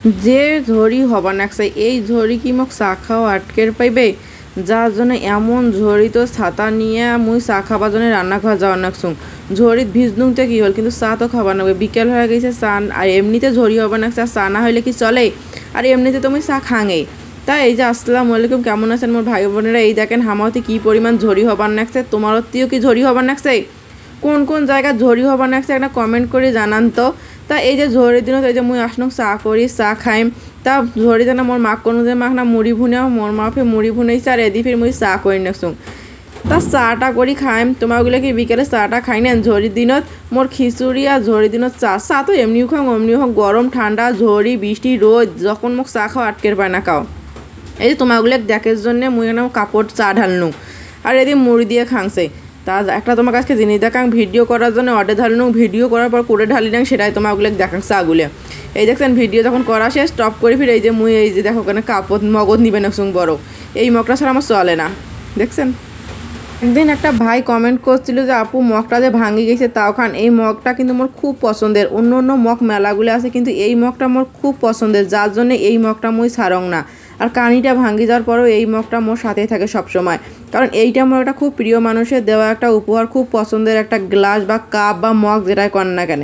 যে ঝড়ি হবা নাকছে এই ঝড়ি কি মোক চা খাওয়া আটকের পাইবে, যার জন্য এমন ঝড়ি তো ছাতা নিয়ে মুই চা খাবার জন্য রান্নাঘর যাওয়ার নাকছুম। ঝড়িত ভিজনুংতে কি হল, কিন্তু চা তো খাবার নাকবে, বিকেল হয়ে গেছে চা। আর এমনিতে ঝড়ি হবা নাকছে, আর চা না হইলে কি চলে? আর এমনিতে তো মুই চা খাঙেই। তাই এই যে আসসালামু আলাইকুম, কেমন আছেন মোর ভাই বোনেরা? এই দেখেন হামাওতে কি পরিমাণ ঝড়ি হবার নাকছে। তোমারতেও কি ঝড়ি হবার নাকছে? কোন কোন জায়গা ঝড়ি হবার নাকছে একটা কমেন্ট করে জানান তো। তা এই যে ঝড়ির দিনত এই যে মুই আসনুক চা করি, চা খাইম। তা ঝড়ি জানা মোর মাক কোনো যে মাক না মুড়ি ভুনেও মোর মাফে মুড়ি ভুনেইছে, আর এদি ফির মুই চা করি নাকছুং। তা চাটা করি খাইম। তোমাগুলো কি বিকেলে চাটা খাই নেন? ঝড়ির দিনত মোর খিচুড়ি আর ঝড়ির দিনত চা। চা তো এমনিও খাও অমনিও হোক, গরম ঠান্ডা ঝড়ি বৃষ্টি রোদ যখন মোক চা খাও আটকের পায় না খাও। এই যে তোমাগুলো দেখার জন্যে মুই এখানে কাপড় চা ঢালনু, আর এদি মুড়ি দিয়ে খাংছে। তা একটা তোমার কাছে জিনিস দেখাং ভিডিও করার জন্য অর্ডার ঢালনু, ভিডিও করার পর করে ঢালি না, সেটাই তোমার ওগুলো দেখাং চাগুলো। এই দেখছেন ভিডিও যখন করা শেষ স্টপ করে ফির এই যে মুই এই যে দেখো ওখানে কাপড় মগজ নিবে নাকছুং বড়, এই মগটা ছাড়া আমার চলে না। দেখছেন একদিন একটা ভাই কমেন্ট করছিল যে আপু মগটা যে ভাঙি গেছে তাও খান। এই মগটা কিন্তু মোর খুব পছন্দের, অন্য অন্য মগ মেলাগুলো আছে কিন্তু এই মগটা মোর খুব পছন্দের, যার জন্য এই মগটা মুই ছাড়ং না। আর কানিটা ভাঙি যাওয়ার পরেও এই মগটা মোর সাথেই থাকে সবসময়, কারণ এইটা মোর একটা খুব প্রিয় মানুষের দেওয়া একটা উপহার, খুব পছন্দের একটা গ্লাস বা কাপ বা মগ যেটাই কর না কেন।